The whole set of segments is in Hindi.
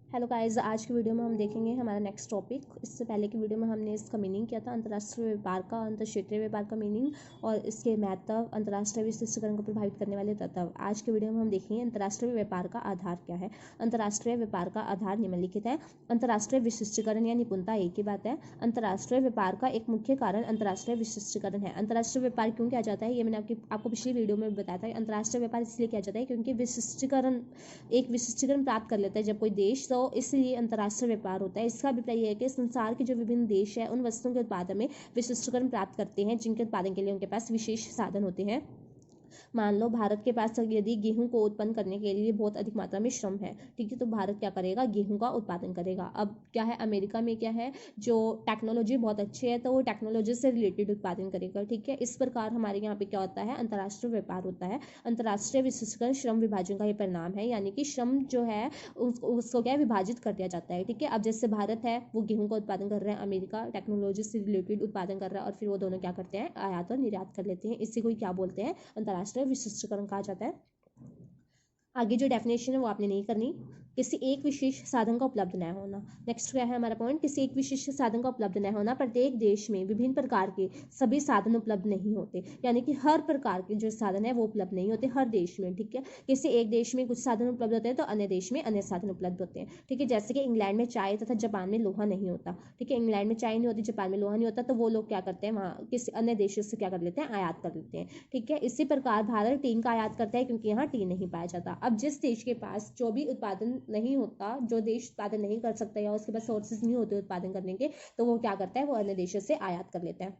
हेलो गाइस, आज की वीडियो में हम देखेंगे हमारा नेक्स्ट टॉपिक। इससे पहले की वीडियो में हमने इसका मीनिंग किया था, अंतर्राष्ट्रीय व्यापार का, अंतर्क्षेत्रीय व्यापार का मीनिंग और इसके महत्व, अंतर्राष्ट्रीय विशिष्टीकरण को प्रभावित करने वाले तत्व। आज के वीडियो में हम देखेंगे अंतर्राष्ट्रीय व्यापार का आधार क्या है। अंतर्राष्ट्रीय व्यापार का आधार निम्नलिखित है। अंतर्राष्ट्रीय विशिष्टीकरण या निपुणता एक ही बात है। अंतर्राष्ट्रीय व्यापार का एक मुख्य कारण अंतर्राष्ट्रीय विशिष्टीकरण है। अंतर्राष्ट्रीय व्यापार क्यों किया जाता है, ये मैंने आपको पिछली वीडियो में बताया था। अंतर्राष्ट्रीय व्यापार इसलिए किया जाता है क्योंकि विशिष्टीकरण प्राप्त कर लेता है जब कोई देश, तो इसलिए अंतर्राष्ट्रीय व्यापार होता है। इसका अभिप्राय यह है कि संसार के जो विभिन्न देश है उन वस्तुओं के उत्पादन में विशिष्टीकरण प्राप्त करते हैं जिनके उत्पादन के लिए उनके पास विशेष साधन होते हैं। मान लो भारत के पास यदि गेहूं को उत्पन्न करने के लिए बहुत अधिक मात्रा में श्रम है, ठीक है, तो भारत क्या करेगा, गेहूं का उत्पादन करेगा। अब क्या है, अमेरिका में क्या है, जो टेक्नोलॉजी बहुत अच्छी है तो वो टेक्नोलॉजी से रिलेटेड उत्पादन करेगा, ठीक है। इस प्रकार हमारे यहाँ पे क्या होता है, अंतर्राष्ट्रीय व्यापार होता है। अंतर्राष्ट्रीय विशिष्टीकरण श्रम विभाजन का ये परिणाम है, यानी कि श्रम जो है उसको क्या है, विभाजित कर दिया जाता है, ठीक है। अब जैसे भारत है वो गेहूं का उत्पादन कर रहे हैं, अमेरिका टेक्नोलॉजी से रिलेटेड उत्पादन कर रहा है, और फिर वो दोनों क्या करते हैं, आयात और निर्यात कर लेते हैं। इसी को क्या बोलते हैं, अंतर्राष्ट्रीय विशिष्टीकरण कहा जाता है। आगे जो डेफिनेशन है वो आपने नहीं करनी। किसी एक विशेष साधन का उपलब्ध न होना। नेक्स्ट क्या है हमारा पॉइंट, किसी एक विशेष साधन का उपलब्ध न होना। प्रत्येक देश में विभिन्न प्रकार के सभी साधन उपलब्ध नहीं होते, यानी कि हर प्रकार के जो साधन है वो उपलब्ध नहीं होते हर देश में, ठीक है। किसी एक देश में कुछ साधन उपलब्ध होते हैं तो अन्य देश में अन्य साधन उपलब्ध होते हैं, ठीक है। जैसे कि इंग्लैंड में चाय तथा जापान में लोहा नहीं होता, ठीक है। इंग्लैंड में चाय नहीं होती, जापान में लोहा नहीं होता, तो वो लोग क्या करते हैं, वहाँ किसी अन्य देशों से क्या कर लेते हैं, आयात कर लेते हैं, ठीक है। इसी प्रकार भारत टीन का आयात करता है क्योंकि यहाँ टीन नहीं पाया जाता। अब जिस देश के पास जो भी उत्पादन नहीं होता, जो देश उत्पादन नहीं कर सकता या उसके पास सोर्सेज नहीं होते उत्पादन करने के, तो वो क्या करता है, वो अन्य देशों से आयात कर लेता है।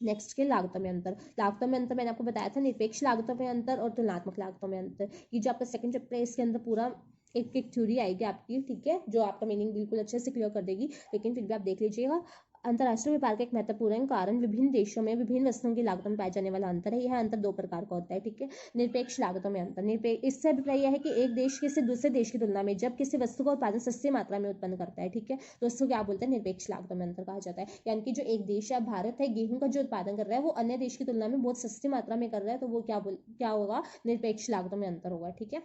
नेक्स्ट के लागतों में अंतर। लागतों में अंतर मैंने आपको बताया था, निरपेक्ष लागतों में अंतर और तुलनात्मक लागतों में अंतर। ये जो आपका सेकंड चैप्टर है इसके अंदर पूरा एक एक थ्योरी आएगी आपकी, ठीक है, जो आपका मीनिंग बिल्कुल अच्छे से क्लियर कर देगी, लेकिन फिर भी आप देख लीजिएगा। अंतर्राष्ट्रीय व्यापार का एक महत्वपूर्ण कारण विभिन्न देशों में विभिन्न वस्तुओं की लागतों में पाए जाने वाला अंतर है। यह अंतर दो प्रकार का होता है, ठीक है। निरपेक्ष लागतों में अंतर, इससे अभिप्राय यह है कि एक देश किसी दूसरे देश की तुलना में जब किसी वस्तु का उत्पादन सस्ती मात्रा में उत्पन्न करता है, ठीक है, तो उसको क्या बोलते हैं, निरपेक्ष लागतों में अंतर कहा जाता है। यानी कि जो एक देश है, भारत है, गेहूं का जो उत्पादन कर रहा है वो अन्य देश की तुलना में बहुत सस्ती मात्रा में कर रहा है, तो वो क्या होगा, निरपेक्ष लागतों में अंतर होगा, ठीक है।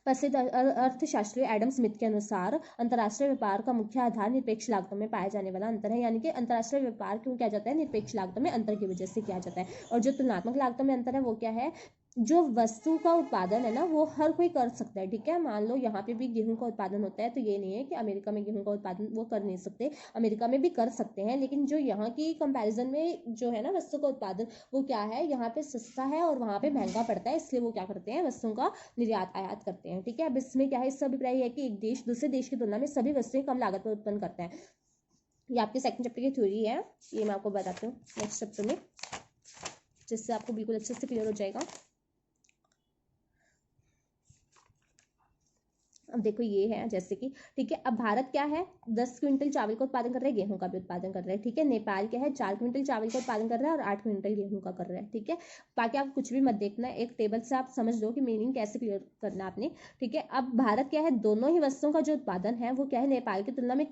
प्रसिद्ध अर्थशास्त्री एडम स्मिथ के अनुसार अंतर्राष्ट्रीय व्यापार का मुख्य आधार निरपेक्ष लागतों में पाया जाने वाला अंतर है। यानी कि अंतर्राष्ट्रीय व्यापार क्यों किया जाता है, निरपेक्ष लागतों में अंतर की वजह से किया जाता है। और जो तुलनात्मक लागतों में अंतर है वो क्या है, जो वस्तु का उत्पादन है ना वो हर कोई कर सकता है, ठीक है। मान लो यहाँ पे भी गेहूं का उत्पादन होता है, तो ये नहीं है कि अमेरिका में गेहूं का उत्पादन वो कर नहीं सकते, अमेरिका में भी कर सकते हैं, लेकिन जो यहाँ की कंपैरिजन में जो है ना वस्तु का उत्पादन, वो क्या है, यहाँ पे सस्ता है और वहाँ पे महंगा पड़ता है, इसलिए वो क्या करते हैं, वस्तुओं का निर्यात आयात करते हैं, ठीक है। अब इसमें क्या है, इसका अभिप्राय है कि एक देश दूसरे देश की तुलना में सभी वस्तुएं कम लागत पर उत्पन्न करता है। ये आपके सेकंड चैप्टर की थ्योरी है, ये मैं आपको बताती हूँ नेक्स्ट चैप्टर में, जिससे आपको बिल्कुल अच्छे से क्लियर हो जाएगा। अब देखो ये है जैसे कि, ठीक है, अब भारत क्या है, 10 क्विंटल चावल का उत्पादन कर रहा है, गेहूं का भी उत्पादन कर रहा है, ठीक है। नेपाल क्या है, 4 क्विंटल चावल का उत्पादन कर रहा है और 8 क्विंटल गेहूं का कर रहा है, ठीक है। बाकी आप कुछ भी मत देखना, एक टेबल से आप समझ लो कि मीनिंग कैसे क्लियर करना आपने, ठीक है। अब भारत क्या है, दोनों ही वस्तुओं का जो उत्पादन है वो क्या है, नेपाल की तुलना में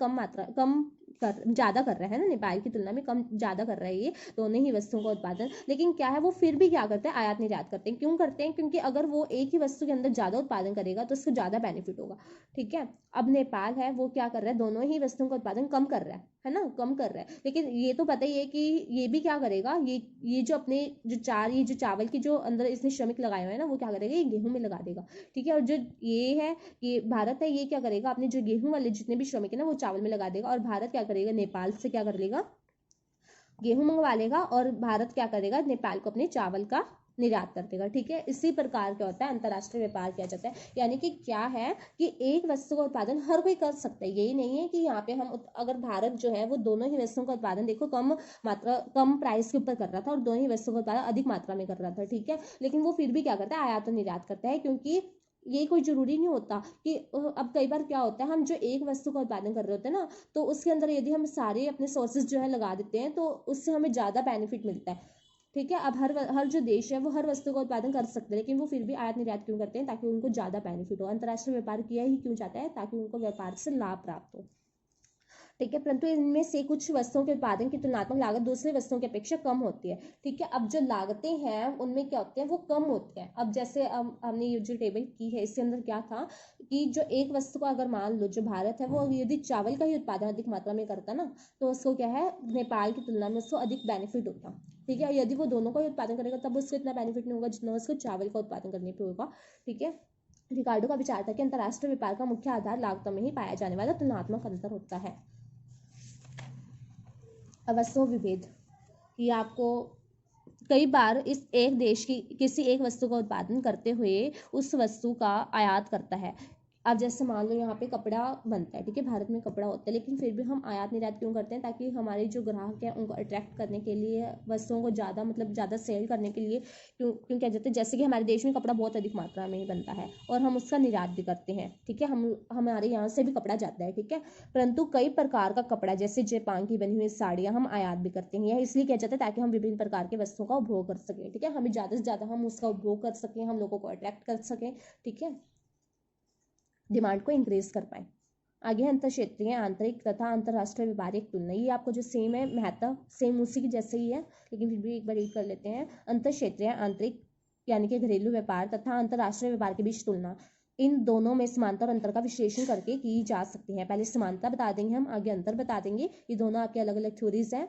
ज्यादा कर रहा है ना, नेपाल की तुलना में ज्यादा कर रहा है ये दोनों ही वस्तुओं का उत्पादन। लेकिन क्या है, वो फिर भी क्या करते हैं, आयात निर्यात करते हैं। क्यों करते हैं, क्योंकि अगर वो एक ही वस्तु के अंदर ज्यादा उत्पादन करेगा तो उसको ज्यादा बेनिफिट होगा, ठीक है। अब नेपाल है वो क्या कर रहा है, दोनों ही वस्तुओं का उत्पादन कम कर रहा है ना, कम कर रहा है, लेकिन ये तो पता ही है कि ये भी क्या करेगा, ये जो अपने ये जो चावल की जो अंदर इसने श्रमिक लगाए हुए हैं ना, वो क्या करेगा, ये गेहूं में लगा देगा, ठीक है। और जो ये है, ये भारत है, ये क्या करेगा, अपने जो गेहूं वाले जितने भी श्रमिक है ना वो चावल में लगा देगा, और भारत क्या करेगा, नेपाल से क्या कर लेगा, गेहूं मंगवा लेगा, और भारत क्या करेगा, नेपाल को अपने चावल का निर्यात कर देगा, ठीक है। इसी प्रकार क्या होता है, अंतर्राष्ट्रीय व्यापार किया जाता है। यानी कि क्या है कि एक वस्तु का उत्पादन हर कोई कर सकता है, यही नहीं है कि यहाँ पे हम अगर भारत जो है वो दोनों ही वस्तुओं का उत्पादन देखो कम प्राइस के ऊपर कर रहा था और दोनों ही वस्तुओं का उत्पादन अधिक मात्रा में कर रहा था, ठीक है, लेकिन वो फिर भी क्या करता है, आयात और निर्यात करता है, क्योंकि ये कोई जरूरी नहीं होता कि अब कई बार क्या होता है, हम जो एक वस्तु का उत्पादन कर रहे होते हैं ना, तो उसके अंदर यदि हम सारे अपने सोर्सेज जो है लगा देते हैं तो उससे हमें ज्यादा बेनिफिट मिलता है, ठीक है। अब हर जो देश है वो हर वस्तु का उत्पादन कर सकते हैं, लेकिन वो फिर भी आयात निर्यात क्यों करते हैं, ताकि उनको ज्यादा बेनिफिट हो। अंतर्राष्ट्रीय व्यापार किया ही क्यों जाता है, ताकि उनको व्यापार से लाभ प्राप्त हो, ठीक है, परंतु इनमें से कुछ वस्तुओं के उत्पादन की तुलनात्मक लागत दूसरी वस्तुओं की अपेक्षा कम होती है। ठीक है, अब जो लागतें हैं उनमें क्या होती है, वो कम होती है। अब जैसे हमने ये जो टेबल की है इसके अंदर क्या था कि जो एक वस्तु को अगर मान लो जो भारत है वो यदि चावल का ही उत्पादन अधिक मात्रा में करता ना, तो उसको क्या है, नेपाल की तुलना में उसको अधिक बेनिफिट होता। ठीक है, यदि वो दोनों का ही उत्पादन करेगा तब उसको इतना बेनिफिट नहीं होगा जितना उसको चावल का उत्पादन करने पे होगा। ठीक है, रिकार्डो का विचार था कि अंतर्राष्ट्रीय व्यापार का मुख्य आधार लागतों में ही पाया जाने वाला तुलनात्मक अंतर होता है। वस्तु विभेद, ये आपको कई बार इस एक देश की किसी एक वस्तु का उत्पादन करते हुए उस वस्तु का आयात करता है। अब जैसे मान लो यहाँ पे कपड़ा बनता है, ठीक है, भारत में कपड़ा होता है, लेकिन फिर भी हम आयात निर्यात क्यों करते हैं, ताकि हमारे जो ग्राहक हैं उनको अट्रैक्ट करने के लिए, वस्तुओं को ज़्यादा मतलब ज़्यादा सेल करने के लिए। क्यों क्या जाते हैं, जैसे कि हमारे देश में कपड़ा बहुत अधिक मात्रा में ही बनता है और हम उसका निर्यात भी करते हैं। ठीक है, हम हमारे यहाँ से भी कपड़ा जाता है। ठीक है, परंतु कई प्रकार का कपड़ा जैसे जापान की बनी हुई साड़ियाँ हम आयात भी करते हैं। यह इसलिए किया जाता है ताकि हम विभिन्न प्रकार के वस्तुओं का उपभोग कर सकें। ठीक है, हमें ज़्यादा से ज़्यादा हम उसका उपभोग कर सकें, हम लोगों को अट्रैक्ट कर सकें। ठीक है, डिमांड को इंक्रीज कर पाए। आगे है अंतर क्षेत्रीय आंतरिक तथा अंतर्राष्ट्रीय व्यापारिक तुलना। ये आपको जो सेम है, महत्व सेम उसी की जैसे ही है, लेकिन फिर भी एक बार रीड कर लेते हैं। अंतर क्षेत्रीय आंतरिक यानी कि घरेलू व्यापार तथा अंतर्राष्ट्रीय व्यापार के बीच तुलना, इन दोनों में समानता और अंतर का विश्लेषण करके की जा सकती है। पहले समानता बता देंगे हम, आगे अंतर बता देंगे। ये दोनों आपके अलग अलग थ्योरीज हैं।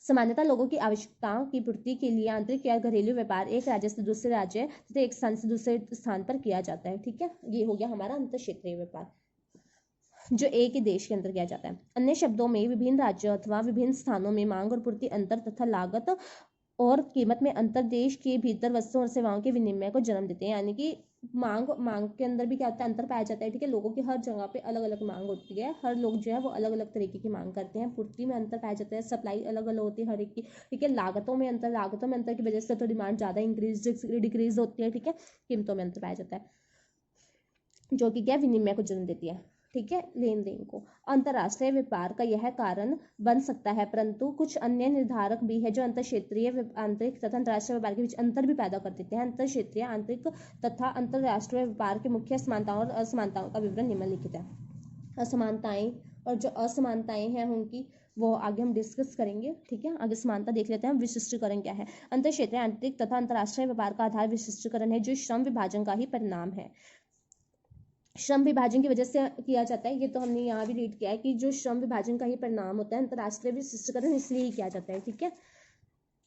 सामान्यतः लोगों की आवश्यकताओं की पूर्ति के लिए आंतरिक या घरेलू व्यापार एक राज्य से दूसरे राज्य तथा एक स्थान से दूसरे स्थान पर किया जाता है। ठीक है, ये हो गया हमारा अंतर क्षेत्रीय व्यापार जो एक ही देश के अंदर किया जाता है। अन्य शब्दों में विभिन्न राज्यों अथवा विभिन्न स्थानों में मांग और पूर्ति अंतर तथा लागत और कीमत में अंतर देश के भीतर वस्तुओं और सेवाओं के विनिमय को जन्म देते हैं। यानी कि मांग के अंदर भी क्या होता है, अंतर पाया जाता है। ठीक है, लोगों की हर जगह पे अलग अलग मांग होती है, हर लोग जो है वो अलग अलग तरीके की मांग करते हैं। पूर्ति में अंतर पाया जाता है, सप्लाई अलग अलग होती है हर एक की। ठीक है, लागतों में अंतर की वजह से तो डिमांड ज़्यादा इंक्रीज डिक्रीज होती है। ठीक है, कीमतों में अंतर पाया जाता है जो कि क्या विनिमय को जन्म देती है। ठीक है, लेन देन को। अंतर्राष्ट्रीय व्यापार का यह कारण बन सकता है, परंतु कुछ अन्य निर्धारक भी है जो अंतर क्षेत्रीय आंतरिक तथा अंतर्राष्ट्रीय व्यापार के बीच अंतर भी पैदा कर देते हैं। अंतर क्षेत्रीय आंतरिक तथा अंतर्राष्ट्रीय व्यापार के मुख्य समानताओं और असमानताओं का विवरण निम्नलिखित है। असमानताएं और जो असमानताएं हैं उनकी वो आगे हम डिस्कस करेंगे। ठीक है, आगे समानता देख लेते हैं। विशिष्टीकरण क्या है। अंतर क्षेत्रीय आंतरिक तथा अंतर्राष्ट्रीय व्यापार का आधार विशिष्टीकरण है, जो श्रम विभाजन का ही परिणाम है। श्रम विभाजन की वजह से किया जाता है, ये तो हमने यहाँ भी रीड किया है कि जो श्रम विभाजन का ही परिणाम होता है। अंतर्राष्ट्रीय विशिष्टीकरण इसलिए ही किया जाता है। ठीक है,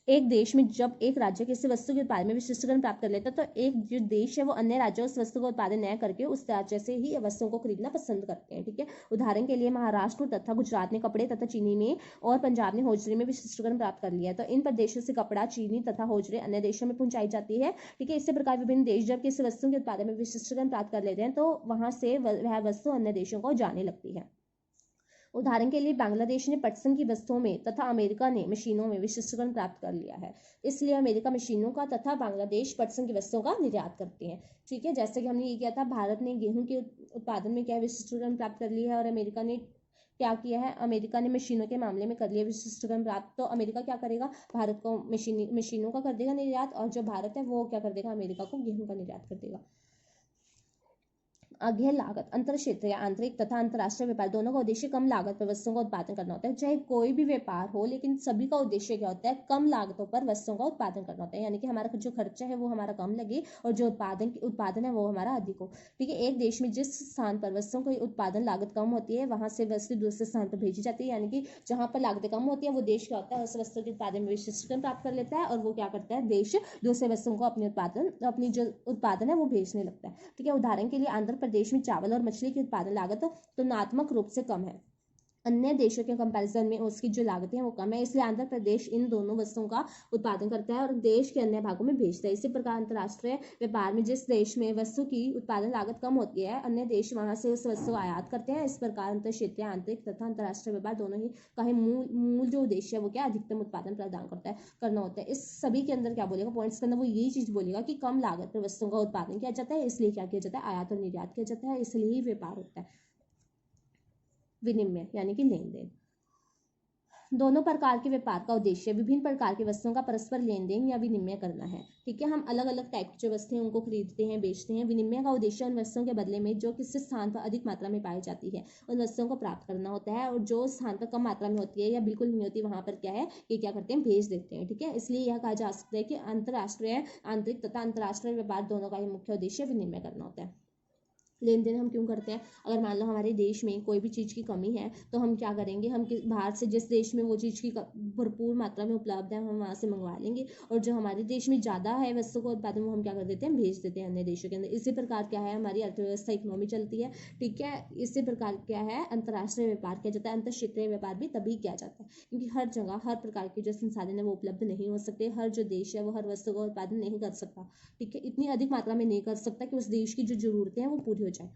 एक देश में जब एक राज्य किसी वस्तु के उत्पादन में विशिष्टीकरण प्राप्त कर लेता है, तो एक जो देश है वो अन्य राज्यों उस वस्तु का उत्पादन न करके उस राज्य से ही वस्तुओं को खरीदना पसंद करते हैं। ठीक है, उदाहरण के लिए महाराष्ट्र तथा गुजरात ने कपड़े तथा चीनी ने और पंजाब ने होजरी में विशिष्टीकरण प्राप्त कर लिया है। तो इन प्रदेशों से कपड़ा, चीनी तथा होजरी अन्य देशों में पहुंचाई जाती है। ठीक है, इसी प्रकार विभिन्न देश जब किसी वस्तु के उत्पादन में विशिष्टीकरण प्राप्त कर लेते हैं तो वहां से वह वस्तु अन्य देशों को जाने लगती है। उदाहरण के लिए बांग्लादेश ने पटसन की वस्तुओं में तथा अमेरिका ने मशीनों में विशिष्टीकरण प्राप्त कर लिया है। इसलिए अमेरिका मशीनों का तथा बांग्लादेश पटसन की वस्तुओं का निर्यात करते हैं। ठीक है, जैसे कि हमने ये किया था, भारत ने गेहूं के उत्पादन में क्या विशिष्टीकरण प्राप्त कर लिया है और अमेरिका ने क्या किया है, अमेरिका ने मशीनों के मामले में कर लिया विशिष्टीकरण प्राप्त। तो अमेरिका क्या करेगा, भारत को मशीनों का कर देगा निर्यात, और जो भारत है वो क्या कर देगा, अमेरिका को गेहूं का निर्यात कर देगा। आगे है लागत। अंतर क्षेत्रीय आंतरिक तथा अंतर्राष्ट्रीय व्यापार दोनों का उद्देश्य कम लागत पर वस्तुओं का उत्पादन करना होता है। चाहे कोई भी व्यापार हो, लेकिन सभी का उद्देश्य क्या होता है, कम लागतों पर वस्तुओं का उत्पादन करना होता है। यानी कि हमारा जो खर्चा है वो हमारा कम लगे और जो उत्पादन है वो हमारा अधिक हो। ठीक है, एक देश में जिस स्थान पर वस्तुओं की उत्पादन लागत कम होती है वहां से वस्तु दूसरे स्थान पर भेजी जाती है। यानी कि जहां पर लागतें कम होती है वो देश क्या होता है, उस वस्तु के उत्पादन में विशिष्टीकरण प्राप्त कर लेता है और वो क्या करता है, देश दूसरे वस्तुओं को अपनी जो उत्पादन है वो भेजने लगता है। ठीक है, उदाहरण के लिए आंध्र प्रदेश में चावल और मछली की उत्पादन लागत तुलनात्मक रूप से कम है। अन्य देशों के कंपैरिजन में उसकी जो लागतें हैं वो कम है, इसलिए आंध्र प्रदेश इन दोनों वस्तुओं का उत्पादन करता है और देश के अन्य भागों में भेजता है। इसी प्रकार अंतर्राष्ट्रीय व्यापार में जिस देश में वस्तु की उत्पादन लागत कम होती है, अन्य देश वहां से उस वस्तु को आयात करते हैं। इस प्रकार अंतर क्षेत्रीय आंतरिक तथा अंतर्राष्ट्रीय व्यापार दोनों ही का ही मूल जो उद्देश्य है वो क्या, अधिकतम उत्पादन प्रदान करना होता है। इस सभी के अंदर क्या बोलेगा, पॉइंट्स के अंदर वो यही चीज बोलेगा कि कम लागत पर वस्तुओं का उत्पादन किया जाता है, इसलिए क्या किया जाता है, आयात और निर्यात किया जाता है, इसलिए ही व्यापार होता है। विनिमय यानी कि लेन देन। दोनों प्रकार के व्यापार का उद्देश्य विभिन्न प्रकार की वस्तुओं का परस्पर लेन देन या विनिमय करना है। ठीक है, हम अलग अलग टाइप की जो वस्तुएं उनको खरीदते हैं, बेचते हैं। विनिमय का उद्देश्य उन वस्तुओं के बदले में जो किसी स्थान पर अधिक मात्रा में पाई जाती है उन वस्तुओं को प्राप्त करना होता है, और जो स्थान पर कम मात्रा में होती है या बिल्कुल नहीं होती वहां पर क्या है कि क्या करते हैं, भेज देते हैं। ठीक है, इसलिए यह कहा जा सकता है कि अंतर्राष्ट्रीय आंतरिक तथा अंतर्राष्ट्रीय व्यापार दोनों का ही मुख्य उद्देश्य विनिमय करना होता है। लेन देन हम क्यों करते हैं? अगर मान लो हमारे देश में कोई भी चीज़ की कमी है तो हम क्या करेंगे, हम बाहर से जिस देश में वो चीज़ की भरपूर मात्रा में उपलब्ध है हम वहाँ से मंगवा लेंगे, और जो हमारे देश में ज़्यादा है वस्तु का उत्पादन वो हम क्या कर देते हैं, भेज देते हैं अन्य देशों के अंदर। इसी प्रकार क्या है, हमारी अर्थव्यवस्था इकोनॉमी चलती है। ठीक है, इसी प्रकार क्या है, अंतर्राष्ट्रीय व्यापार किया जाता है। अंतर क्षेत्रीय व्यापार भी तभी किया जाता है क्योंकि हर जगह हर प्रकार के जो संसाधन है वो उपलब्ध नहीं हो सकते। हर जो देश है वो हर वस्तु का उत्पादन नहीं कर सकता। ठीक है, इतनी अधिक मात्रा में नहीं कर सकता कि उस देश की जो जरूरतें हैं वो पूरी हो जाए,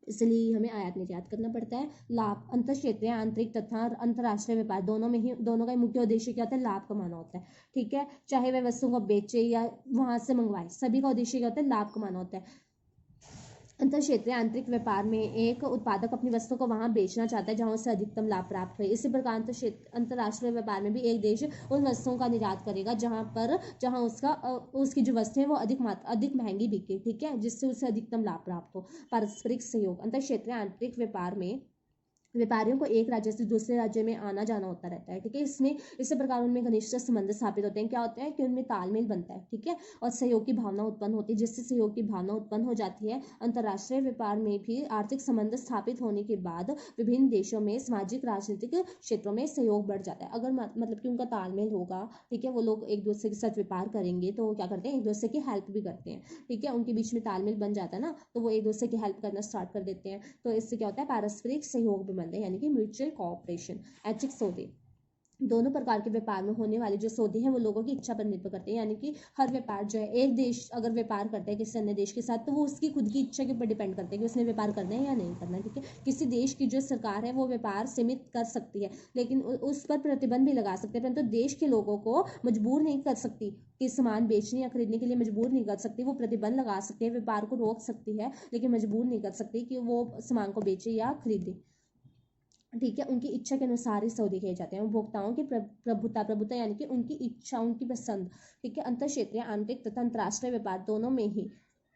इसलिए हमें आयात निर्यात करना पड़ता है। लाभ, अंतर क्षेत्रीय आंतरिक तथा अंतर्राष्ट्रीय व्यापार दोनों का ही मुख्य उद्देश्य क्या होता है, लाभ कमाना होता है। ठीक है, चाहे वह वस्तुओं को बेचे या वहां से मंगवाए, सभी का उद्देश्य क्या होता है, लाभ कमाना होता है। अंतर क्षेत्रीय आंतरिक व्यापार में एक उत्पादक अपनी वस्तु को वहां बेचना चाहता है जहां उससे अधिकतम लाभ प्राप्त हो। इसी प्रकार अंतर्राष्ट्रीय व्यापार में भी एक देश उन वस्तुओं का निर्यात करेगा जहां उसकी जो वस्तु है वो अधिक महंगी बिके। ठीक है, जिससे उसे अधिकतम लाभ प्राप्त हो। पारस्परिक सहयोग, अंतर क्षेत्रीय आंतरिक व्यापार में व्यापारियों को एक राज्य से दूसरे राज्य में आना जाना होता रहता है। ठीक है, इसी प्रकार उनमें घनिष्ठ संबंध स्थापित होते हैं। क्या होता है कि उनमें तालमेल बनता है। ठीक है, और सहयोग की भावना उत्पन्न होती है, जिससे सहयोग की भावना उत्पन्न हो जाती है। अंतर्राष्ट्रीय व्यापार में भी आर्थिक संबंध स्थापित होने के बाद विभिन्न देशों में सामाजिक राजनीतिक क्षेत्रों में सहयोग बढ़ जाता है। अगर मतलब कि उनका तालमेल होगा, ठीक है, वो लोग एक दूसरे के साथ व्यापार करेंगे तो वो क्या करते हैं, एक दूसरे की हेल्प भी करते हैं। ठीक है, उनके बीच में तालमेल बन जाता है ना, तो वो एक दूसरे की हेल्प करना स्टार्ट कर देते हैं। तो इससे क्या होता है, पारस्परिक सहयोग भी बनते हैं, यानी कि म्यूचुअल कोऑपरेशन। ऐच्छिक सौदे, दोनों प्रकार के व्यापार में होने वाले जो सौदे हैं वो लोगों की इच्छा पर निर्भर करते हैं। यानी कि हर व्यापार जो है, एक देश अगर व्यापार करता है किसी अन्य देश के साथ तो वो उसकी खुद की इच्छा के ऊपर डिपेंड करते हैं कि उसने व्यापार करना है या नहीं करना है। ठीक है, किसी देश की जो सरकार है वो व्यापार सीमित कर सकती है, लेकिन उस पर प्रतिबंध भी लगा सकते हैं, परंतु देश के लोगों को मजबूर नहीं कर सकती कि सामान बेचने या खरीदने के लिए मजबूर नहीं कर सकती। वो प्रतिबंध लगा सकती है, व्यापार को रोक सकती है, लेकिन मजबूर नहीं कर सकती कि वो सामान को बेचे या खरीदे। ठीक है, उनकी इच्छा के अनुसार ही सौदे किए जाते हैं। उपभोक्ताओं की प्रभुता यानी कि उनकी इच्छा, उनकी पसंद। ठीक है, अंतर क्षेत्रीय आंतरिक तथा अंतर्राष्ट्रीय व्यापार दोनों में ही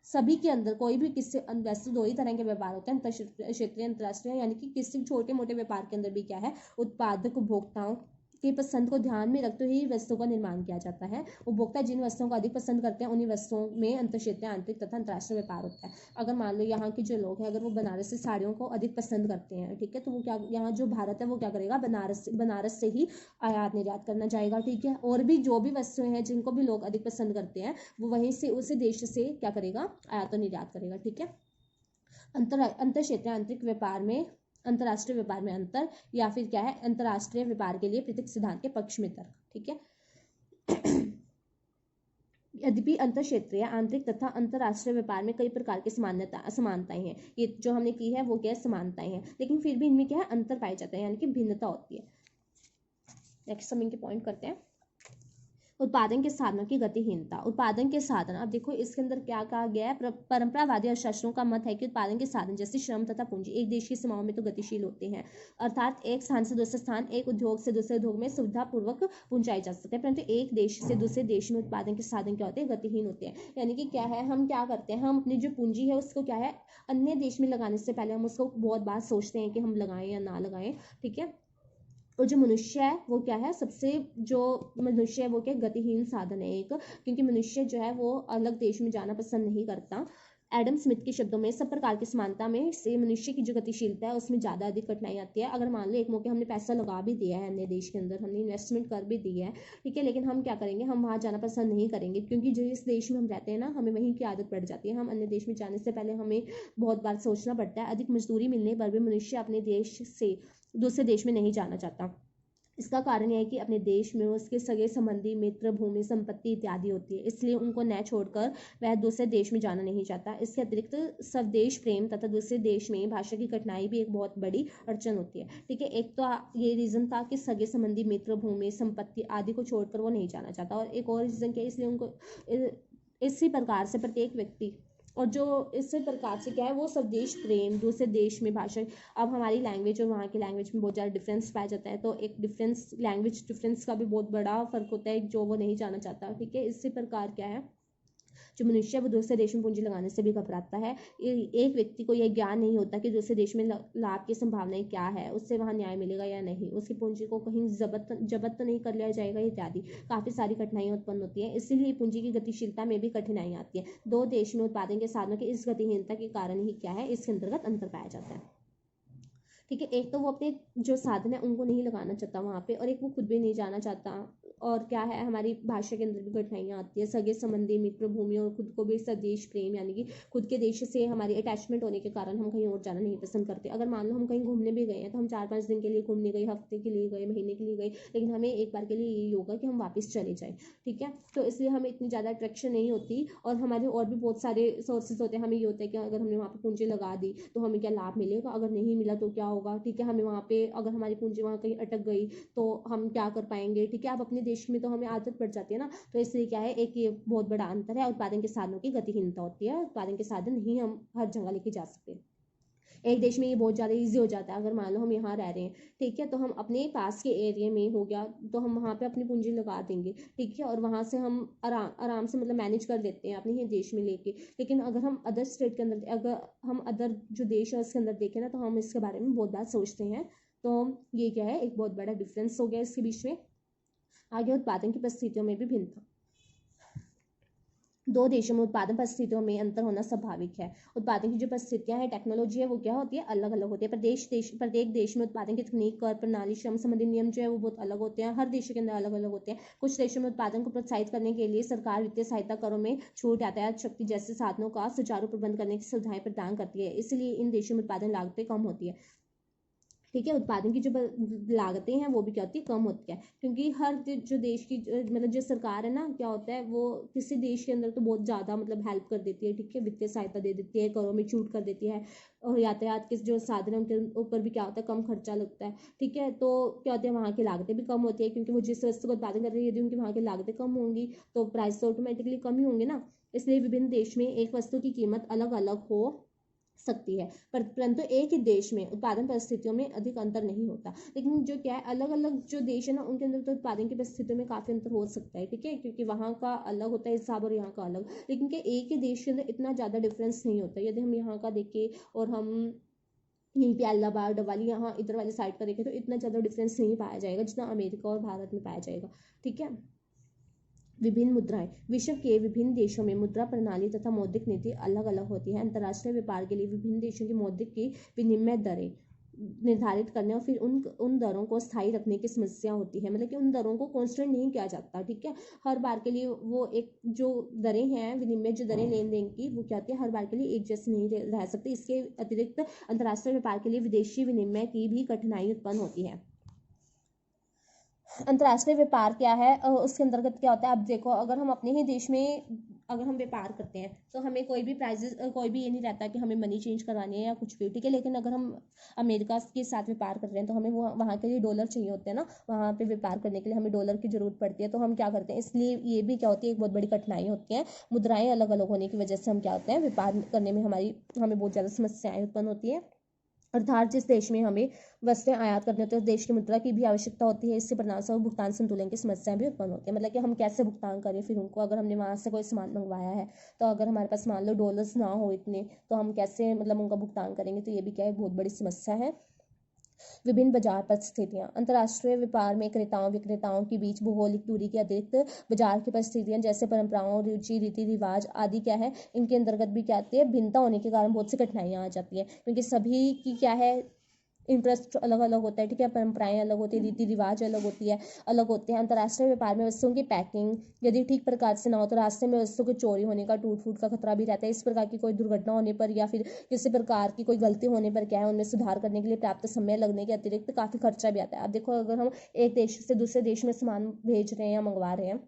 सभी के अंदर कोई भी किसी, वैसे दो ही तरह के व्यापार होते हैं, अंतर क्षेत्रीय अंतर्राष्ट्रीय, यानी कि किसी छोटे मोटे व्यापार के अंदर भी क्या है, उत्पादक उपभोक्ताओं की पसंद को ध्यान में रखते हुए वस्तु का निर्माण किया जाता है। उपभोक्ता जिन वस्तुओं को अधिक पसंद करते हैं उन्हीं वस्तुओं में अंतर क्षेत्रीय आंतरिक तथा अंतर्राष्ट्रीय व्यापार होता है। अगर मान लो यहाँ के जो लोग हैं अगर वो बनारसी साड़ियों को अधिक पसंद करते हैं, ठीक है, तो वो क्या, यहाँ जो भारत है वो क्या करेगा, बनारस से ही आयात निर्यात करना चाहेगा। ठीक है, और भी जो भी वस्तुएं हैं जिनको भी लोग अधिक पसंद करते हैं वो वहीं से उसी देश से क्या करेगा, आयात निर्यात करेगा। ठीक है, अंतर क्षेत्रीय आंतरिक व्यापार में अंतर्राष्ट्रीय व्यापार में अंतर, या फिर क्या है, अंतर्राष्ट्रीय व्यापार के लिए पृथक सिद्धांत के पक्ष में तर्क। ठीक है, यद्यपि अंतर क्षेत्रीय आंतरिक तथा अंतर्राष्ट्रीय व्यापार में कई प्रकार की समानताएं हैं, ये जो हमने की है वो क्या है, समानताएं हैं, लेकिन फिर भी इनमें क्या है, अंतर पाया जाता है, यानी कि भिन्नता होती है। नेक्स्ट हम इनके पॉइंट करते हैं। उत्पादन के साधनों की गतिहीनता, उत्पादन के साधन, अब देखो इसके अंदर क्या कहा गया है, परंपरावादी अर्थशास्त्रों का मत है कि उत्पादन के साधन जैसे श्रम तथा पूंजी एक देश की सीमाओं में तो गतिशील होते हैं, अर्थात एक स्थान से दूसरे स्थान, एक उद्योग से दूसरे उद्योग में सुविधापूर्वक पहुंचाए जा सकते हैं, परंतु एक देश से दूसरे देश में उत्पादन के साधन क्या होते हैं, गतिहीन होते हैं। यानी कि क्या है, हम क्या करते हैं, हम अपनी जो पूंजी है उसको क्या है, अन्य देश में लगाने से पहले हम उसको बहुत बार सोचते हैं कि हम लगाएं या ना लगाएं। ठीक है, और जो मनुष्य है वो क्या है, जो मनुष्य है वो क्या, गतिहीन साधन है एक, क्योंकि मनुष्य जो है वो अलग देश में जाना पसंद नहीं करता। एडम स्मिथ के शब्दों में सब प्रकार की समानता में से मनुष्य की जो गतिशीलता है उसमें ज़्यादा अधिक कठिनाई आती है। अगर मान लो एक मौके हमने पैसा लगा भी दिया है अन्य देश के अंदर, हमने इन्वेस्टमेंट कर भी दी है, ठीक है, लेकिन हम क्या करेंगे, हम वहाँ जाना पसंद नहीं करेंगे, क्योंकि जिस देश में हम रहते हैं ना हमें वहीं की आदत पड़ जाती है। हम अन्य देश में जाने से पहले हमें बहुत बार सोचना पड़ता है। अधिक मजदूरी मिलने पर भी मनुष्य अपने देश से दूसरे देश में नहीं जाना चाहता। इसका कारण यह है कि अपने देश में उसके सगे संबंधी, मित्र, भूमि, संपत्ति इत्यादि होती है, इसलिए उनको न छोड़कर वह दूसरे देश में जाना नहीं चाहता। इसके अतिरिक्त स्वदेश प्रेम तथा दूसरे देश में भाषा की कठिनाई भी एक बहुत बड़ी अड़चन होती है। ठीक है, एक तो ये रीज़न था कि सगे संबंधी, मित्र, भूमि, संपत्ति आदि को छोड़कर वो नहीं जाना चाहता, और एक और रीज़न क्या है, इसलिए उनको इसी प्रकार से प्रत्येक व्यक्ति और जो इस प्रकार से क्या है, वो स्वदेश प्रेम, दूसरे देश में भाषा, अब हमारी लैंग्वेज और वहाँ की लैंग्वेज में बहुत ज़्यादा डिफरेंस पाया जाता है, तो एक डिफरेंस, लैंग्वेज डिफरेंस का भी बहुत बड़ा फर्क होता है जो वो नहीं जाना चाहता। ठीक है, इसी प्रकार क्या है, जो मनुष्य है वो दूसरे देश में पूंजी लगाने से भी घबराता है। एक व्यक्ति को यह ज्ञान नहीं होता कि दूसरे देश में लाभ की संभावनाएं क्या है, उससे वहां न्याय मिलेगा या नहीं, उसकी पूंजी को कहीं जब्त तो नहीं कर लिया जाएगा इत्यादि काफी सारी कठिनाइयां उत्पन्न होती है। इसीलिए पूंजी की गतिशीलता में भी कठिनाई आती है। दो देश में उत्पादन के साधनों की इस गतिहीनता के कारण ही क्या है, इसके अंतर्गत अंतर पाया जाता है। ठीक है, एक तो वो अपने जो साधन है उनको नहीं लगाना चाहता वहाँ पे, और एक वो खुद भी नहीं जाना चाहता। और क्या है, हमारी भाषा के अंदर भी कठिनाइयाँ आती है। सगे संबंधी, मित्र, भूमि और खुद को भी स्वदेश प्रेम, यानी कि खुद के देश से हमारी अटैचमेंट होने के कारण हम कहीं और जाना नहीं पसंद करते। अगर मान लो हम कहीं घूमने भी गए हैं, तो हम 4-5 दिन के लिए घूमने गए, हफ्ते के लिए गए, महीने के लिए गए, लेकिन हमें एक बार के लिए यही होगा कि हम वापस चले जाएं। ठीक है, तो इसलिए हमें इतनी ज़्यादा अट्रैक्शन नहीं होती, और हमारे और भी बहुत सारे सोर्सेज होते हैं। हमें ये होता है कि अगर हमने वहाँ पर पूंजी लगा दी तो हमें क्या लाभ मिलेगा, अगर नहीं मिला तो क्या होगा। ठीक है, हमें वहाँ पे अगर हमारी पूंजी वहाँ कहीं अटक गई तो हम क्या कर पाएंगे। ठीक है, अब अपने देश में तो हमें आदत पड़ जाती है ना, तो इसलिए क्या है, एक ये बहुत बड़ा अंतर है। उत्पादन के साधनों की गतिहीनता होती है, उत्पादन के साधन नहीं हम हर जगह लेके जा सकते। एक देश में ये बहुत ज़्यादा ईजी हो जाता है। अगर मान लो हम यहाँ रह रहे हैं, ठीक है, तो हम अपने पास के एरिया में हो गया तो हम वहाँ पे अपनी पूंजी लगा देंगे। ठीक है, और वहाँ से हम आराम आराम से मतलब मैनेज कर देते हैं अपने ही देश में लेके। लेकिन अगर हम अदर स्टेट के अंदर, अगर हम अदर जो देश है उसके अंदर देखें ना, तो हम इसके बारे में बहुत बार सोचते हैं। तो ये क्या है, एक बहुत बड़ा डिफरेंस हो गया इसके बीच में। आगे उत्पादन की परिस्थितियों में भी भिन्नता। दो देशों में उत्पादन परिस्थितियों में अंतर होना स्वाभाविक है। उत्पादन की जो परिस्थितियां हैं, टेक्नोलॉजी है, वो क्या होती है, अलग अलग होती है। प्रत्येक देश में उत्पादन की तकनीक, कर प्रणाली, श्रम संबंधी नियम जो है वो बहुत अलग होते हैं। हर देश के अंदर अलग अलग होते हैं। कुछ देशों में उत्पादन को प्रोत्साहित करने के लिए सरकार वित्तीय सहायता, करों में छूट, यातायात शक्ति जैसे साधनों का सुचारू प्रबंध करने की सुविधाएं प्रदान करती है। इसलिए इन देशों में उत्पादन लागतें कम होती है। ठीक है, उत्पादन की जो लागतें हैं वो भी क्या होती है, कम होती है। क्योंकि हर जो देश की मतलब जो सरकार है ना, क्या होता है, वो किसी देश के अंदर तो बहुत ज़्यादा मतलब हेल्प कर देती है। ठीक है, वित्तीय सहायता दे देती है, करों में छूट कर देती है, और यातायात के जो साधन है उनके ऊपर भी क्या होता है, कम खर्चा लगता है। ठीक है, तो क्या होता है, वहाँ की लागतें भी कम होती है, क्योंकि वो जिस वस्तु का उत्पादन कर रही है, यदि उनकी वहाँ की लागतें कम होंगी तो प्राइस तो ऑटोमेटिकली कम ही होंगे ना। इसलिए विभिन्न देश में एक वस्तु की कीमत अलग अलग हो सकती है, परंतु एक ही देश में उत्पादन परिस्थितियों में अधिक अंतर नहीं होता। लेकिन जो क्या है, अलग अलग जो देश है ना, उनके अंदर तो उत्पादन की परिस्थितियों में काफी अंतर हो सकता है। ठीक है, क्योंकि वहाँ का अलग होता है हिसाब और यहाँ का अलग, लेकिन क्या एक ही देश के अंदर इतना ज्यादा डिफरेंस नहीं होता। यदि हम यहाँ का देखें और हम यहीं पे इलाहाबाद वाली यहाँ इधर वाली साइड का देखें, तो इतना ज़्यादा डिफरेंस नहीं पाया जाएगा जितना अमेरिका और भारत में पाया जाएगा। ठीक है, विभिन्न मुद्राएं। विश्व के विभिन्न देशों में मुद्रा प्रणाली तथा मौद्रिक नीति अलग अलग होती है। अंतर्राष्ट्रीय व्यापार के लिए विभिन्न देशों की मौद्रिक की विनिमय दरें निर्धारित करने और फिर उन दरों को स्थायी रखने की समस्या होती है। मतलब कि उन दरों को कांस्टेंट नहीं किया जाता। ठीक है, हर बार के लिए वो एक जो दरें हैं, विनिमय जो दरें लेन देन की, वो क्या होती है, हर बार के लिए एक जैसी नहीं रह सकती। इसके अतिरिक्त अंतर्राष्ट्रीय व्यापार के लिए विदेशी विनिमय की भी कठिनाई उत्पन्न होती है। अंतर्राष्ट्रीय व्यापार क्या है, उसके अंतर्गत क्या होता है, अब देखो, अगर हम अपने ही देश में अगर हम व्यापार करते हैं तो हमें कोई भी प्राइजेस, कोई भी ये नहीं रहता कि हमें मनी चेंज करवानी है या कुछ भी। ठीक है, लेकिन अगर हम अमेरिका के साथ व्यापार कर रहे हैं तो हमें वो वहाँ के लिए डॉलर चाहिए होते हैं ना, वहाँ पे व्यापार करने के लिए हमें डॉलर की जरूरत पड़ती है। तो हम क्या करते हैं, इसलिए ये भी क्या होती है, एक बहुत बड़ी कठिनाई होती है। मुद्राएं अलग अलग होने की वजह से हम क्या होते हैं, व्यापार करने में हमें बहुत ज़्यादा समस्याएं उत्पन्न होती है। अर्थात जिस देश में हमें वस्तुएं आयात करनी होती है उस देश की मुद्रा की भी आवश्यकता होती है। इससे परिणामस्वरूप भुगतान संतुलन की समस्याएं भी उत्पन्न होती है। मतलब कि हम कैसे भुगतान करें फिर उनको, अगर हमने वहां से कोई सामान मंगवाया है तो अगर हमारे पास मान लो डॉलर्स ना हो इतने, तो हम कैसे मतलब उनका भुगतान करेंगे। तो ये भी क्या है, बहुत बड़ी समस्या है। विभिन्न बाजार परिस्थितियां। अंतर्राष्ट्रीय व्यापार में क्रेताओं विक्रेताओं के बीच भौगोलिक दूरी के अतिरिक्त बाजार की परिस्थितियां, जैसे परंपराओं, रुचि, रीति रिवाज आदि क्या है, इनके अंतर्गत भी क्या आती है, भिन्नता होने के कारण बहुत सी कठिनाइयां आ जाती है। क्योंकि सभी की क्या है, इंटरेस्ट अलग अलग होता है। ठीक है, परंपराएं अलग होती है, रीति रिवाज अलग होती है, अलग होते हैं। अंतर्राष्ट्रीय व्यापार में वस्तुओं की पैकिंग यदि ठीक प्रकार से ना हो तो रास्ते में वस्तुओं के चोरी होने का, टूट फूट का खतरा भी रहता है। इस प्रकार की कोई दुर्घटना होने पर या फिर किसी प्रकार की कोई गलती होने पर क्या है, उनमें सुधार करने के लिए पर्याप्त समय लगने के अतिरिक्त काफी खर्चा भी आता है। अब देखो, अगर हम एक देश से दूसरे देश में सामान भेज रहे हैं या मंगवा रहे हैं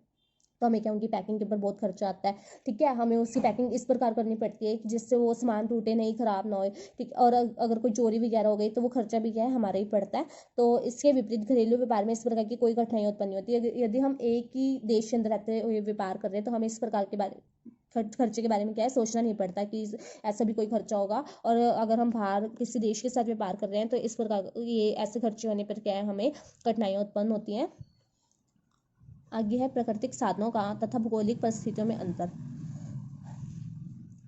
तो हमें क्या, उनकी पैकिंग के ऊपर बहुत खर्चा आता है। ठीक है, हमें उसकी पैकिंग इस प्रकार करनी पड़ती है कि जिससे वो सामान टूटे नहीं, खराब ना हो। ठीक, और अगर कोई चोरी वगैरह हो गई तो वो खर्चा भी क्या है, हमारा ही पड़ता है। तो इसके विपरीत घरेलू व्यापार में इस प्रकार की कोई कठिनाई उत्पन्न नहीं होती है। यदि हम एक ही देश के अंदर रहते हुए व्यापार कर रहे हैं तो हमें इस प्रकार के बारे खर्चे के बारे में क्या है सोचना नहीं पड़ता कि ऐसा भी कोई खर्चा होगा। और अगर हम बाहर किसी देश के साथ व्यापार कर रहे हैं तो इस प्रकार ये ऐसे खर्चे होने पर क्या है हमें कठिनाइयाँ उत्पन्न होती हैं। आगे है प्राकृतिक साधनों का तथा भौगोलिक परिस्थितियों में अंतर।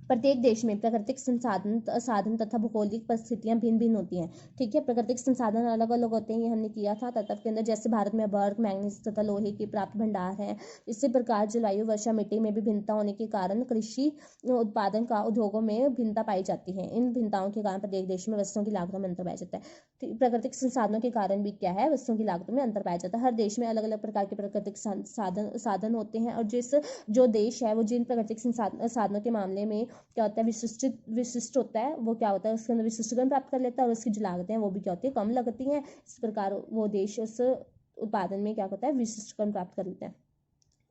प्रत्येक देश में प्राकृतिक साधन तथा भौगोलिक परिस्थितियां भिन्न भिन्न होती हैं। ठीक है, प्राकृतिक संसाधन अलग अलग होते हैं, ये हमने किया था तत्व के अंदर। जैसे भारत में बर्फ, मैग्नीज तथा लोहे की प्राप्त भंडार है। इसी प्रकार जलवायु, वर्षा, मिट्टी में भी भिन्नता होने के कारण कृषि उत्पादन का उद्योगों में भिन्नता पाई जाती है। इन भिन्नताओं के कारण प्रत्येक देश में वस्तुओं की लागतों में अंतर पाया जाता है। प्राकृतिक संसाधनों के कारण भी क्या है वस्तुओं की लागतों में अंतर पाया जाता है। हर देश में अलग अलग प्रकार के प्राकृतिक साधन होते हैं और जो देश है वो जिन प्राकृतिक साधनों के मामले में क्या होता है विशिष्ट होता है, वो क्या होता है उसके अंदर विशिष्टीकरण प्राप्त कर लेता है और उसकी जो लागतें हैं वो भी क्या होती है कम लगती हैं। इस प्रकार वो देश उस उत्पादन में क्या होता है विशिष्टीकरण प्राप्त कर लेते हैं।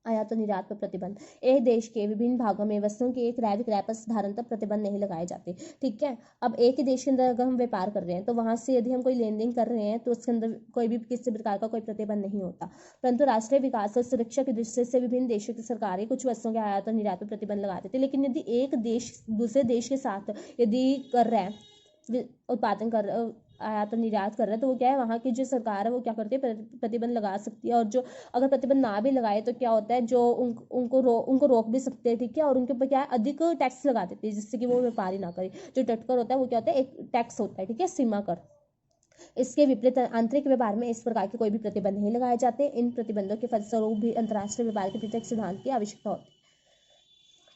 आयात और निर्यात पर प्रतिबंध। एक देश के विभिन्न भागों में वस्तुओं के एक क्रय विक्रय पर साधारणतः प्रतिबंध नहीं लगाए जाते। ठीक है, अब एक ही देश के अंदर अगर हम व्यापार कर रहे हैं तो वहां से यदि हम कोई लेन देन कर रहे हैं तो उसके अंदर कोई भी किसी प्रकार का कोई प्रतिबंध नहीं होता। परंतु राष्ट्रीय विकास और सुरक्षा की दृष्टि से विभिन्न देशों की सरकारें कुछ वस्तुओं के आयात और निर्यात पर प्रतिबंध लगा देते। लेकिन यदि एक देश दूसरे देश के साथ यदि कर रहा है उत्पादन कर आयात और निर्यात कर रहा है तो वो क्या है वहाँ की जो सरकार है वो क्या करती है प्रतिबंध लगा सकती है। और जो अगर प्रतिबंध ना भी लगाए तो क्या होता है जो उनको रोक भी सकते हैं। ठीक है, और उनके ऊपर क्या है अधिक टैक्स लगा देते हैं जिससे कि वो व्यापार ही ना करे। जो टटकर होता है वो क्या होता है एक टैक्स होता है। ठीक है, सीमा कर। इसके विपरीत आंतरिक व्यापार में इस प्रकार के कोई भी प्रतिबंध नहीं लगाए जाते। इन प्रतिबंधों के फलस्वरूप भी अंतर्राष्ट्रीय व्यापार के प्रत्येक सिद्धांत की आवश्यकता होती है।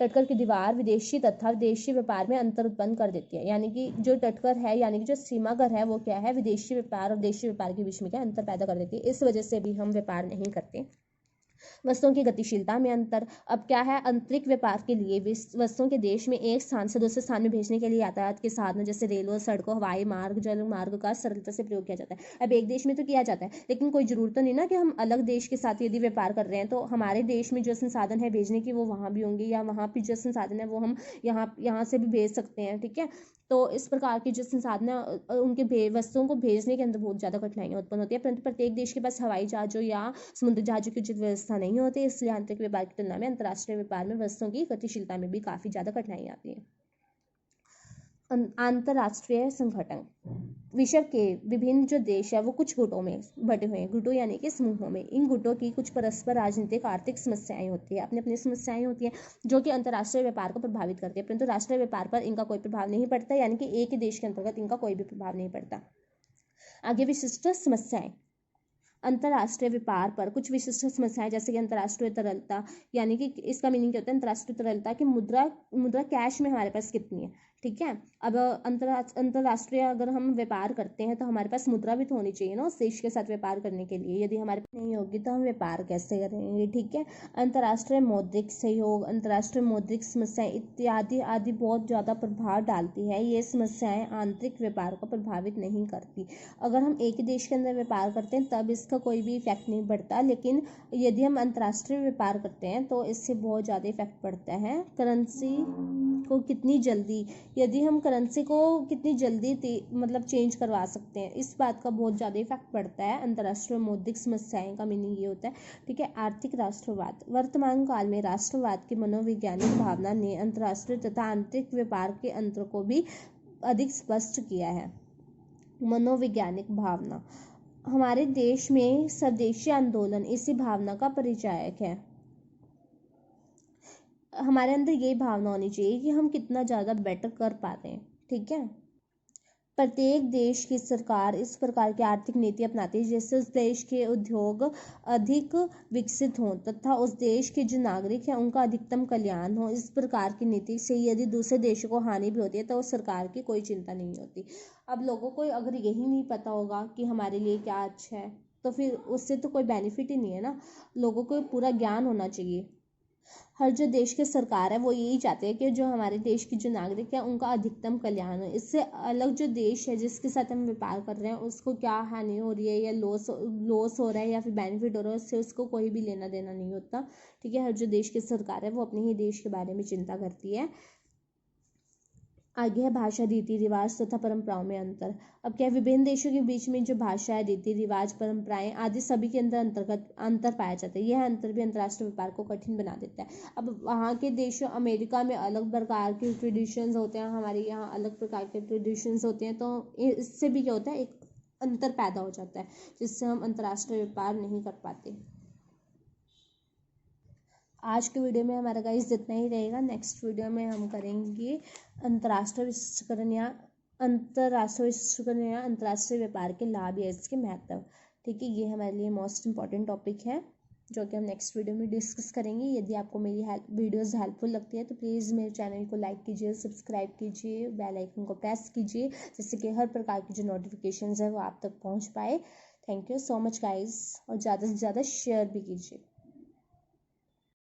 टटकर की दीवार विदेशी तथा विदेशी व्यापार में अंतर उत्पन्न कर देती है। यानी कि जो टटकर है यानी कि जो सीमाकर है वो क्या है विदेशी व्यापार और देशी व्यापार के बीच में क्या अंतर पैदा कर देती है। इस वजह से भी हम व्यापार नहीं करते। वस्तुओं की गतिशीलता में अंतर। अब क्या है आंतरिक व्यापार के लिए वस्तुओं के देश में एक स्थान से दूसरे स्थान में भेजने के लिए यातायात के साधनों जैसे रेलवे, सड़कों, हवाई मार्ग, जल मार्ग का सरलता से प्रयोग किया जाता है। अब एक देश में तो किया जाता है लेकिन कोई जरूरत तो नहीं ना कि हम अलग देश के साथ यदि व्यापार कर रहे हैं तो हमारे देश में जो संसाधन है भेजने की वो वहाँ भी होंगे या वहाँ भी जो संसाधन है वो हम यहाँ से भी भेज सकते हैं। ठीक है, तो इस प्रकार की जो संसाधन उनके वस्तुओं को भेजने के अंदर बहुत ज़्यादा कठिनाइयाँ उत्पन्न होती है। परंतु प्रत्येक देश के पास हवाई जहाज़ों या समुद्री जहाज़ों की उचित व्यवस्था नहीं होती, इसलिए आंतरिक व्यापार की तुलना में अंतर्राष्ट्रीय व्यापार में वस्तुओं की गतिशीलता में भी काफ़ी ज़्यादा कठिनाई आती है। अंतर्राष्ट्रीय संगठन। विश्व के विभिन्न जो देश है वो कुछ गुटों में बटे हुए हैं। गुटों यानी कि समूहों में। इन गुटों की कुछ परस्पर राजनीतिक आर्थिक समस्याएं होती है, अपनी अपनी समस्याएं होती हैं जो कि अंतर्राष्ट्रीय व्यापार को प्रभावित करती है। परंतु राष्ट्रीय व्यापार पर इनका कोई प्रभाव नहीं पड़ता, यानी कि एक ही देश के अंतर्गत इनका कोई भी प्रभाव नहीं पड़ता। आगे विशिष्ट समस्याएं। अंतर्राष्ट्रीय व्यापार पर कुछ विशिष्ट समस्याएं जैसे कि अंतर्राष्ट्रीय तरलता, यानी कि इसका मीनिंग क्या होता है अंतर्राष्ट्रीय तरलता कि मुद्रा कैश में हमारे पास कितनी है। ठीक है, अब अंतर्राष्ट्रीय अगर हम व्यापार करते हैं तो हमारे पास मुद्रा भी तो होनी चाहिए ना उस देश के साथ व्यापार करने के लिए। यदि हमारे पास नहीं होगी तो हम व्यापार कैसे करेंगे। ठीक है, अंतर्राष्ट्रीय मौद्रिक सहयोग, अंतर्राष्ट्रीय मौद्रिक समस्याएं इत्यादि आदि बहुत ज़्यादा प्रभाव डालती है। ये समस्याएं आंतरिक व्यापार को प्रभावित नहीं करती। अगर हम एक ही देश के अंदर व्यापार करते हैं तब इसका कोई भी इफेक्ट नहीं पड़ता, लेकिन यदि हम अंतर्राष्ट्रीय व्यापार करते हैं तो इससे बहुत ज़्यादा इफेक्ट पड़ता है। करेंसी को कितनी जल्दी यदि हम करेंसी को कितनी जल्दी मतलब चेंज करवा सकते हैं, इस बात का बहुत ज़्यादा इफेक्ट पड़ता है। अंतर्राष्ट्रीय मौद्रिक समस्याएं का मीनिंग ये होता है। ठीक है, आर्थिक राष्ट्रवाद। वर्तमान काल में राष्ट्रवाद की मनोवैज्ञानिक भावना ने अंतर्राष्ट्रीय तथा आंतरिक व्यापार के अंतर को भी अधिक स्पष्ट किया है। मनोवैज्ञानिक भावना। हमारे देश में स्वदेशी आंदोलन इसी भावना का परिचायक है। हमारे अंदर ये भावना होनी चाहिए कि हम कितना ज़्यादा बेटर कर पाते हैं। ठीक है, प्रत्येक देश की सरकार इस प्रकार की आर्थिक नीति अपनाती है जिससे उस देश के उद्योग अधिक विकसित हों तथा उस देश के जो नागरिक हैं उनका अधिकतम कल्याण हो। इस प्रकार की नीति से यदि दूसरे देशों को हानि भी होती है तो उस सरकार की कोई चिंता नहीं होती। अब लोगों को अगर यही नहीं पता होगा कि हमारे लिए क्या अच्छा है तो फिर उससे तो कोई बेनिफिट ही नहीं है ना। लोगों को पूरा ज्ञान होना चाहिए। हर जो देश की सरकार है वो यही चाहते हैं कि जो हमारे देश की जो नागरिक है उनका अधिकतम कल्याण हो। इससे अलग जो देश है जिसके साथ हम व्यापार कर रहे हैं उसको क्या हानि हो रही है या लॉस हो रहा है या फिर बेनिफिट हो रहा है उससे उसको कोई भी लेना देना नहीं होता। ठीक है, हर जो देश की सरकार है वो अपने ही देश के बारे में चिंता करती है। आगे है भाषा, रीति रिवाज तथा परंपराओं में अंतर। अब क्या है, विभिन्न देशों के बीच में जो भाषा है, रीति रिवाज, परंपराएं आदि सभी के अंतर पाया जाता है। यह अंतर भी अंतर्राष्ट्रीय व्यापार को कठिन बना देता है। अब वहाँ के देशों, अमेरिका में अलग प्रकार के ट्रेडिशंस होते हैं, हमारे यहाँ अलग प्रकार के ट्रेडिशंस होते हैं, तो इससे भी क्या होता है, एक अंतर पैदा हो जाता है, जिससे हम अंतर्राष्ट्रीय व्यापार नहीं कर पाते। आज के वीडियो में हमारा गाइस जितना ही रहेगा। नेक्स्ट वीडियो में हम करेंगे अंतर्राष्ट्रीय विशिष्टीकरण या अंतर्राष्ट्रीय व्यापार के लाभ या इसके महत्व। ठीक है, ये हमारे लिए मोस्ट इंपॉर्टेंट टॉपिक है जो कि हम नेक्स्ट वीडियो में डिस्कस करेंगे। यदि आपको मेरी वीडियोस हेल्पफुल लगती है तो प्लीज़ मेरे चैनल को लाइक कीजिए, सब्सक्राइब कीजिए, बेल आइकन को प्रेस कीजिए, जिससे कि हर प्रकार की जो नोटिफिकेशंस है वो आप तक पहुंच पाए। Thank you so much guys, और ज़्यादा से ज़्यादा शेयर भी कीजिए।